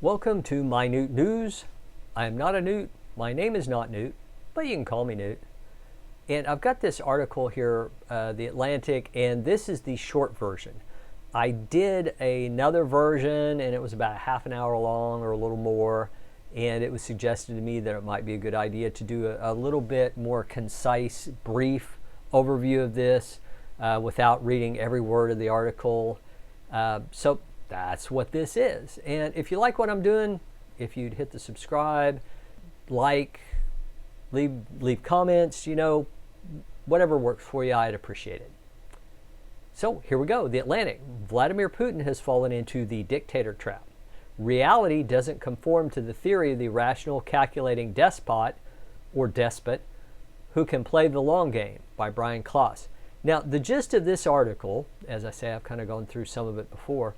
Welcome to MyNewtNews. I am not a newt. My name is not Newt, but you can call me Newt. And I've got this article here, The Atlantic, and this is the short version. I did another version, and it was about half an hour long or a little more, and it was suggested to me that it might be a good idea to do a little bit more concise, brief overview of this without reading every word of the article. So that's what this is. And if you like what I'm doing, if you'd hit the subscribe, like, leave comments, whatever works for you, I'd appreciate it. So here we go. The Atlantic. Vladimir Putin has fallen into the dictator trap. Reality doesn't conform to the theory of the rational, calculating despot or despot who can play the long game, by Brian Klaus. Now, the gist of this article, as I say, I've kind of gone through some of it before,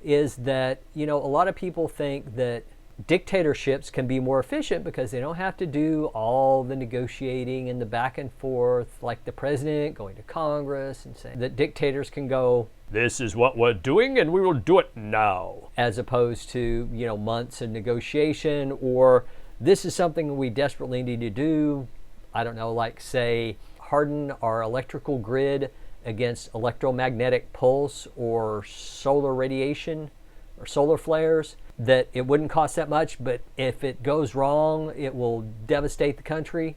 is that, a lot of people think that dictatorships can be more efficient because they don't have to do all the negotiating and the back and forth, like the president going to Congress and saying that dictators can go, "This is what we're doing and we will do it now," as opposed to, months of negotiation, or this is something we desperately need to do. I don't know, like say harden our electrical grid against electromagnetic pulse or solar radiation or solar flares, that it wouldn't cost that much, but if it goes wrong, it will devastate the country,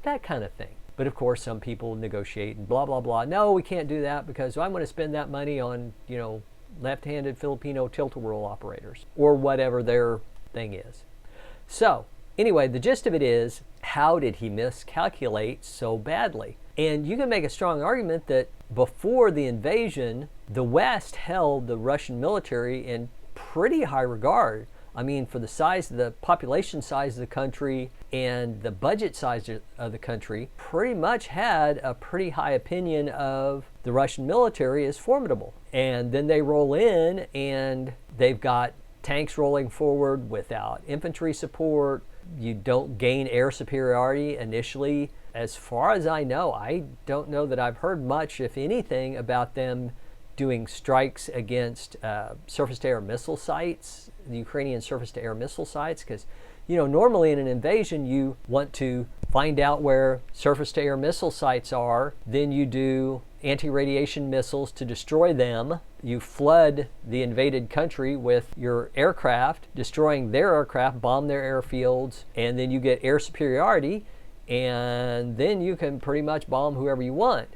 that kind of thing. But of course, some people negotiate and blah, blah, blah. No, we can't do that because I'm going to spend that money on, left-handed Filipino tilt-a-whirl operators or whatever their thing is. So anyway, the gist of it is, how did he miscalculate so badly? And you can make a strong argument that before the invasion, the West held the Russian military in pretty high regard. I mean, for the size of the population size of the country and the budget size of the country, pretty much had a pretty high opinion of the Russian military as formidable. And then they roll in and they've got tanks rolling forward without infantry support. You don't gain air superiority initially. As far as I know, I don't know that I've heard much, if anything, about them doing strikes against surface-to-air missile sites, the Ukrainian surface-to-air missile sites, because, normally in an invasion, you want to find out where surface-to-air missile sites are, then you do anti-radiation missiles to destroy them. You flood the invaded country with your aircraft, destroying their aircraft, bomb their airfields, and then you get air superiority, and then you can pretty much bomb whoever you want.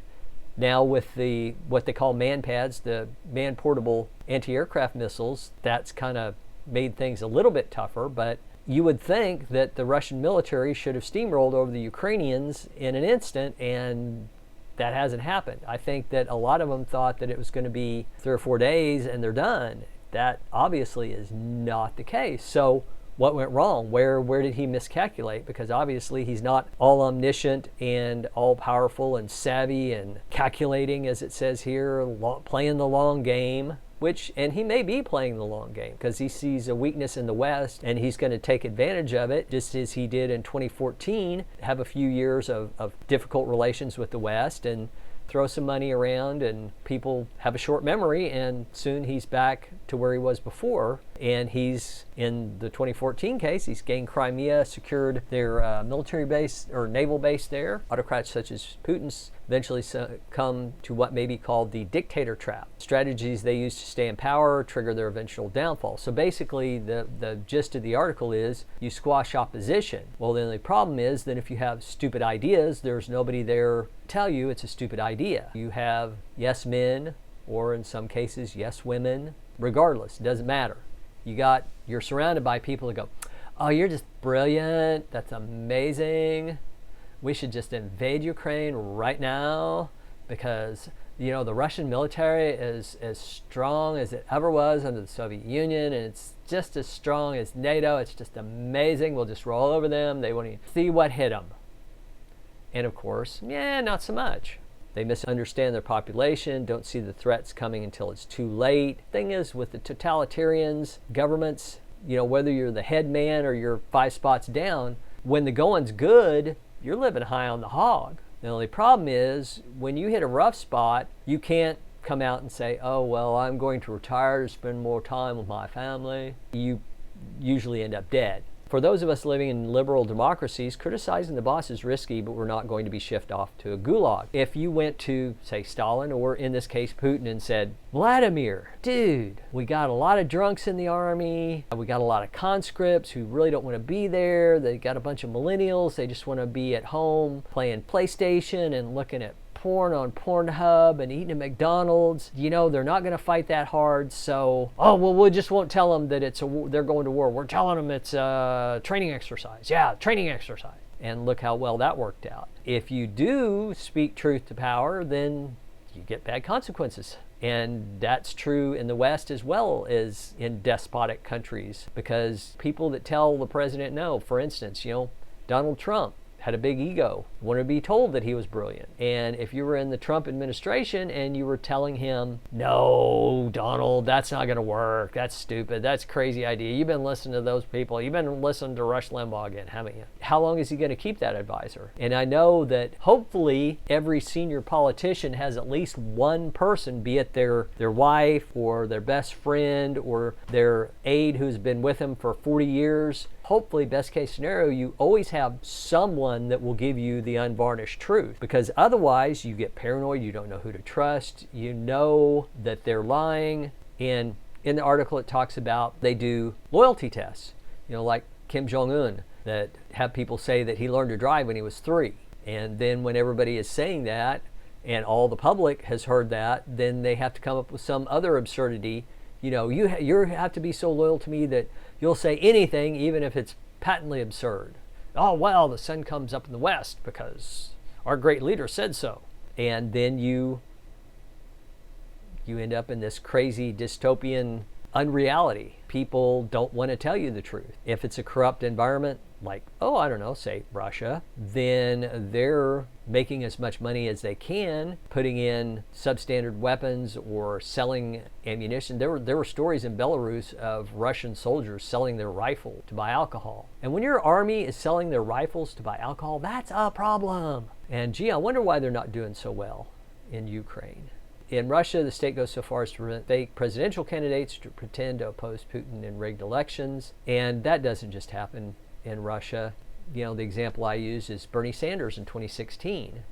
Now with the what they call man-pads, the man-portable anti-aircraft missiles, that's kind of made things a little bit tougher, but you would think that the Russian military should have steamrolled over the Ukrainians in an instant, and that hasn't happened. I think that a lot of them thought that it was going to be 3 or 4 days and they're done. That obviously is not the case. So what went wrong? Where did he miscalculate? Because obviously he's not all omniscient and all powerful and savvy and calculating, as it says here, playing the long game. And he may be playing the long game because he sees a weakness in the West and he's going to take advantage of it, just as he did in 2014, have a few years of difficult relations with the West and throw some money around, and people have a short memory, and soon he's back to where he was before. And he's, in the 2014 case, he's gained Crimea, secured their military base or naval base there. Autocrats such as Putin's eventually come to what may be called the dictator trap. Strategies they use to stay in power trigger their eventual downfall. So basically the gist of the article is you squash opposition. Well, the only problem is that if you have stupid ideas, there's nobody there to tell you it's a stupid idea. You have yes men, or in some cases yes women. Regardless, it doesn't matter. You're surrounded by people that go, "Oh, you're just brilliant, that's amazing. We should just invade Ukraine right now because, the Russian military is as strong as it ever was under the Soviet Union, and it's just as strong as NATO. It's just amazing. We'll just roll over them. They won't even see what hit them." And of course, not so much. They misunderstand their population, don't see the threats coming until it's too late. Thing is, with the totalitarians, governments, whether you're the head man or you're 5 spots down, when the going's good, you're living high on the hog. The only problem is, when you hit a rough spot, you can't come out and say, "Oh, well, I'm going to retire to spend more time with my family." You usually end up dead. For those of us living in liberal democracies, criticizing the boss is risky, but we're not going to be shipped off to a gulag. If you went to, say, Stalin, or in this case, Putin, and said, Vladimir, dude, we got a lot of drunks in the army. We got a lot of conscripts who really don't want to be there. They got a bunch of millennials. They just want to be at home playing PlayStation and looking at porn on Pornhub and eating at McDonald's. You know, they're not going to fight that hard, so, oh, well, we just won't tell them that they're going to war. We're telling them it's a training exercise. Yeah, training exercise. And look how well that worked out. If you do speak truth to power, then you get bad consequences. And that's true in the West as well as in despotic countries, because people that tell the president no, for instance, Donald Trump had a big ego, wanted to be told that he was brilliant. And if you were in the Trump administration and you were telling him, no, Donald, that's not going to work. That's stupid. That's a crazy idea. You've been listening to those people. You've been listening to Rush Limbaugh again, haven't you? How long is he going to keep that advisor? And I know that hopefully every senior politician has at least one person, be it their wife or their best friend or their aide who's been with him for 40 years. Hopefully, best case scenario, you always have someone that will give you the unvarnished truth, because otherwise you get paranoid, you don't know who to trust, you know that they're lying. And in the article it talks about they do loyalty tests, like Kim Jong-un, that have people say that he learned to drive when he was 3. And then when everybody is saying that and all the public has heard that, then they have to come up with some other absurdity. You have to be so loyal to me that you'll say anything, even if it's patently absurd. Oh, well, the sun comes up in the west because our great leader said so. And then you end up in this crazy dystopian unreality. People don't want to tell you the truth. If it's a corrupt environment, like, say Russia, then they're making as much money as they can, putting in substandard weapons or selling ammunition. There were stories in Belarus of Russian soldiers selling their rifle to buy alcohol. And when your army is selling their rifles to buy alcohol, that's a problem. And I wonder why they're not doing so well in Ukraine. In Russia, the state goes so far as to prevent fake presidential candidates to pretend to oppose Putin in rigged elections. And that doesn't just happen in Russia. The example I use is Bernie Sanders in 2016.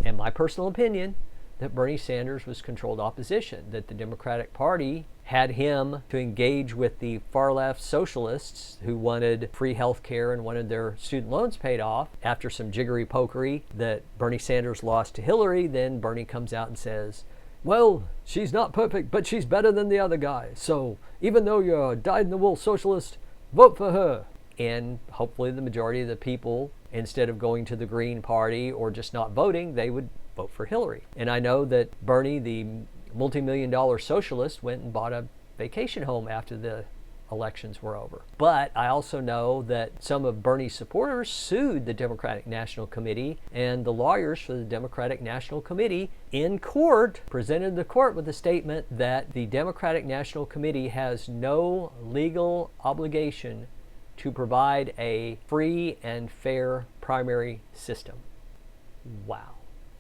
And my personal opinion, that Bernie Sanders was controlled opposition, that the Democratic Party had him to engage with the far left socialists who wanted free health care and wanted their student loans paid off. After some jiggery pokery that Bernie Sanders lost to Hillary, then Bernie comes out and says, well, she's not perfect, but she's better than the other guy. So even though you're a dyed-in-the-wool socialist, vote for her. And hopefully the majority of the people, instead of going to the Green Party or just not voting, they would vote for Hillary. And I know that Bernie, the multi-million-dollar socialist, went and bought a vacation home after the elections were over. But I also know that some of Bernie's supporters sued the Democratic National Committee, and the lawyers for the Democratic National Committee in court presented the court with a statement that the Democratic National Committee has no legal obligation to provide a free and fair primary system. Wow.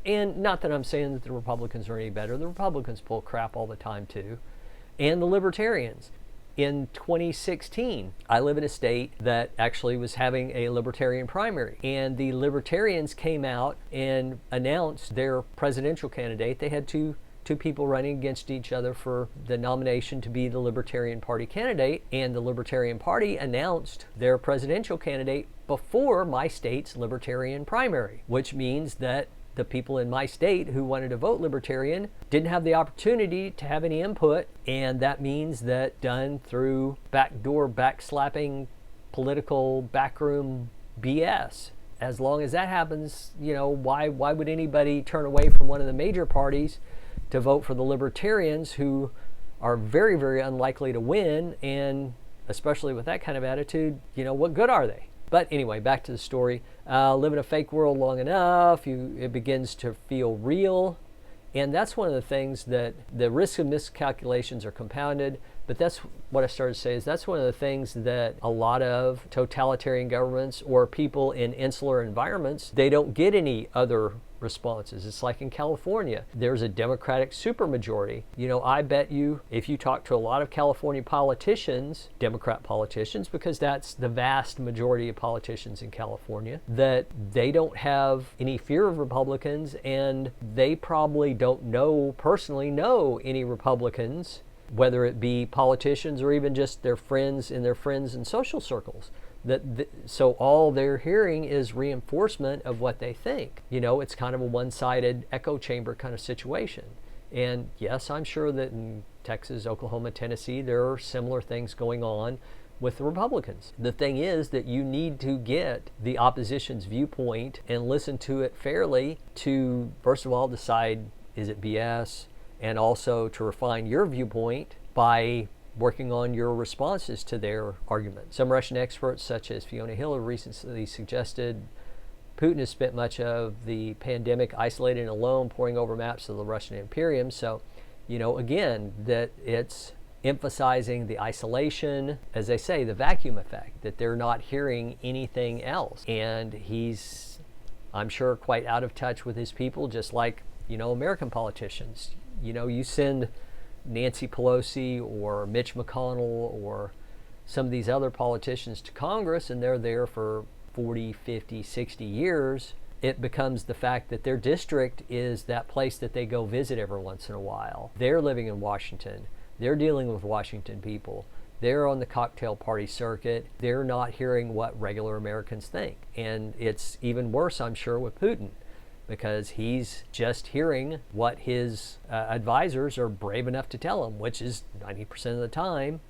And not that I'm saying that the Republicans are any better. The Republicans pull crap all the time too. And the Libertarians. In 2016, I live in a state that actually was having a Libertarian primary. And the Libertarians came out and announced their presidential candidate. They had two people running against each other for the nomination to be the Libertarian Party candidate. And the Libertarian Party announced their presidential candidate before my state's Libertarian primary, which means that the people in my state who wanted to vote Libertarian didn't have the opportunity to have any input, and that means that done through backdoor, backslapping, political backroom BS. As long as that happens, why would anybody turn away from one of the major parties to vote for the Libertarians, who are very, very unlikely to win, and especially with that kind of attitude, what good are they? But anyway, back to the story. Live in a fake world long enough, it begins to feel real. And that's one of the things that the risk of miscalculations are compounded. But that's what I started to say, is that's one of the things that a lot of totalitarian governments or people in insular environments, they don't get any other responses. It's like in California, there's a Democratic supermajority. I bet you if you talk to a lot of California politicians, Democrat politicians, because that's the vast majority of politicians in California, that they don't have any fear of Republicans, and they probably don't personally know any Republicans, whether it be politicians or even just their friends in their friends and social circles. So all they're hearing is reinforcement of what they think. It's kind of a one-sided echo chamber kind of situation. And yes, I'm sure that in Texas, Oklahoma, Tennessee, there are similar things going on with the Republicans. The thing is that you need to get the opposition's viewpoint and listen to it fairly to, first of all, decide, is it BS? And also to refine your viewpoint by working on your responses to their argument. Some Russian experts, such as Fiona Hill, have recently suggested Putin has spent much of the pandemic isolated and alone, poring over maps of the Russian Imperium. So, again, that it's emphasizing the isolation, as they say, the vacuum effect, that they're not hearing anything else. And he's, I'm sure, quite out of touch with his people, just like, American politicians. You send Nancy Pelosi or Mitch McConnell or some of these other politicians to Congress, and they're there for 40, 50, 60 years. It becomes the fact that their district is that place that they go visit every once in a while. They're living in Washington. They're dealing with Washington people. They're on the cocktail party circuit. They're not hearing what regular Americans think. And it's even worse, I'm sure, with Putin, because he's just hearing what his advisors are brave enough to tell him, which is 90% of the time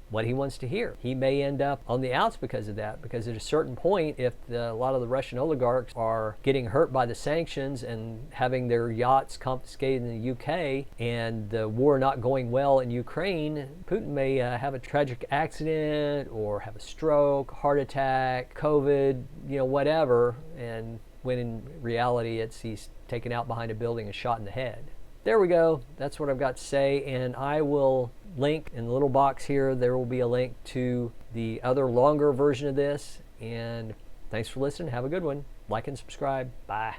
what he wants to hear. He may end up on the outs because of that, because at a certain point, if a lot of the Russian oligarchs are getting hurt by the sanctions and having their yachts confiscated in the UK, and the war not going well in Ukraine, Putin may have a tragic accident or have a stroke, heart attack, COVID, whatever, and when in reality he's taken out behind a building and shot in the head. There we go. That's what I've got to say, and I will link in the little box here. There will be a link to the other longer version of this, and thanks for listening. Have a good one. Like and subscribe. Bye.